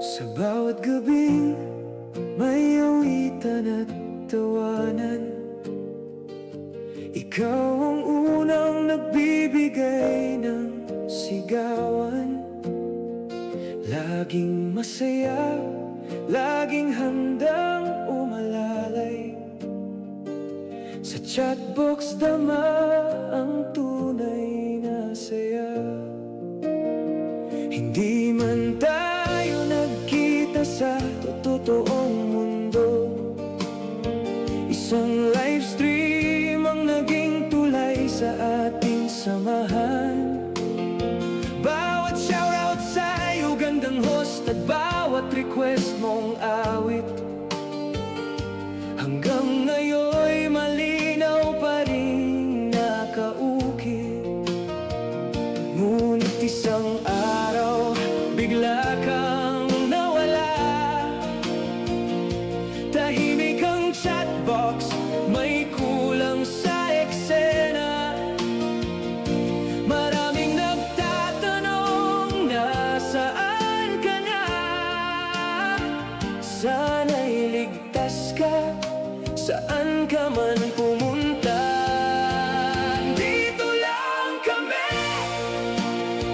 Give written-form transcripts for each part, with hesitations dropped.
Sa bawat gabing may awitan at tawanan, ikaw ang unang nagbibigay ng sigawan. Laging masaya, laging handang umalalay. Sa chatbox dama ang tunay na saya. Hindi man tayo nagkita sa totoong mundo, isang live stream ang naging tulay sa ating samahan. Bawat shoutout sa'yo, gandang host, at bawat request mong awit, hanggang ngayon'y malinaw pa rin nakaukit. Ngunit isang araw, bigla kang nawala. Tahimik ang chatbox, may kulang sa eksena. Maraming nagtatanong, nasaan ka na? Sana'y ligtas ka, saan ka man pumunta. Dito lang kami,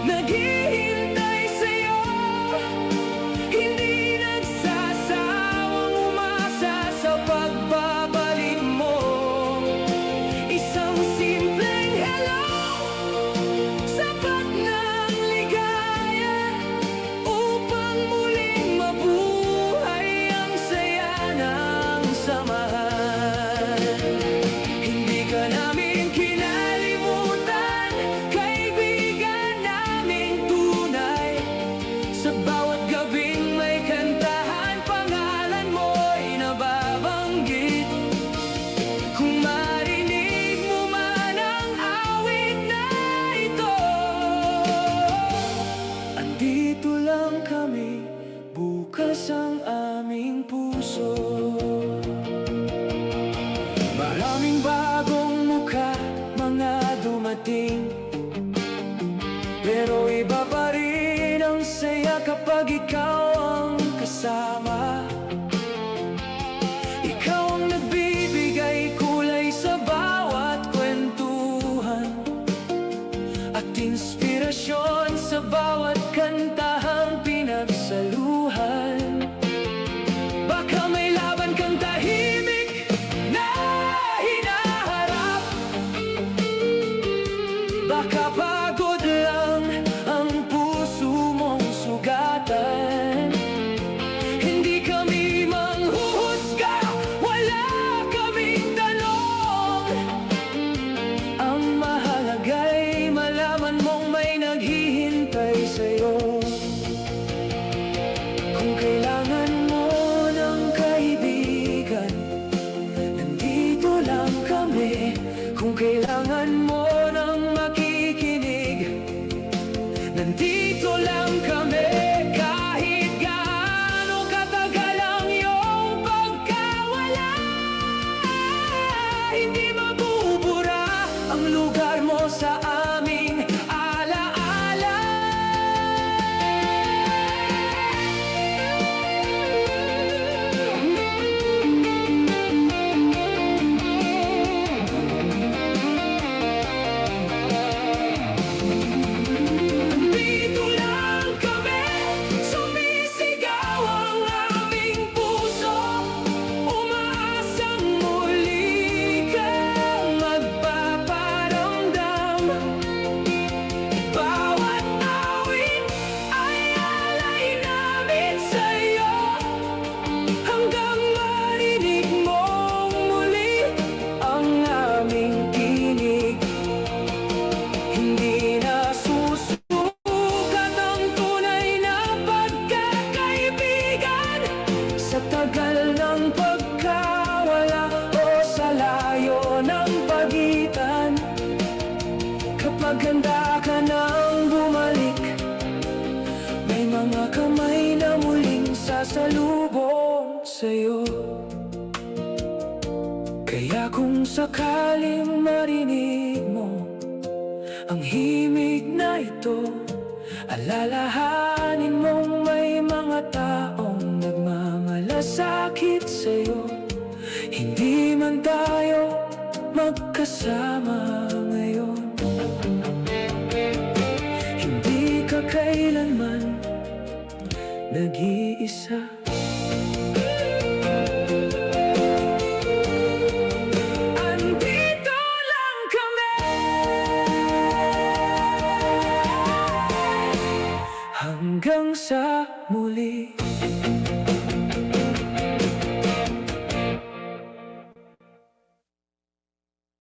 naghihintay sa'yo. Hindi nagsasawang umasa sa pagbabalik mo. Isang simpleng hello, sapat ng ligaya upang muling mabuhay ang saya ng samahan. Hindi ka namin kinalimutan, kaibigan naming tunay. Sa bawat gabing may kantahan, pangalan mo'y nababanggit. Kung marinig mo man ang awit na ito, andito lang kami, bukas ang aming puso. Maraming bagong mukha, mga dumating, pero iba pa rin ang saya kapag ikaw ang kasama. Ikaw ang nagbibigay kulay sa bawat kwentuhan, at inspirasyon sa bawat kantahang pinagsaluhan. Baka may laban kang tahimik na hinaharap, baka pagod lang ang puso mong sugatan. Hindi kami manghuhusga, wala kaming tanong. Ang mahalaga'y malaman mong may naghihintay sa'yo. Kung kailangan mo ng kaibigan, nandito lang kami. Kung kailangan mo ng makikinig, nandito lang kami. Kahit gaano katagal ang iyong pagkawala, hindi mabubura ang lugar mo sa aming alaala. Dito lang kami, sumisigaw ang aming puso, umaasang muli kang magpaparamdam. Bawat awit ay alay namin sa'yo, hanggang marinig mong muli ang aming tinig. Hindi na susukat ang tunay na pagkakaibigan sa tagal ng pagkawala o sa layo ng pagitan. Kapag handa ka nang bumalik, may mga kamay na muling sasalubong sa'yo. Kaya kung sakaling marinig mo ang himig na ito, alalahanin mong may mga tao nagkasakit sa'yo, hindi man tayo magkasama.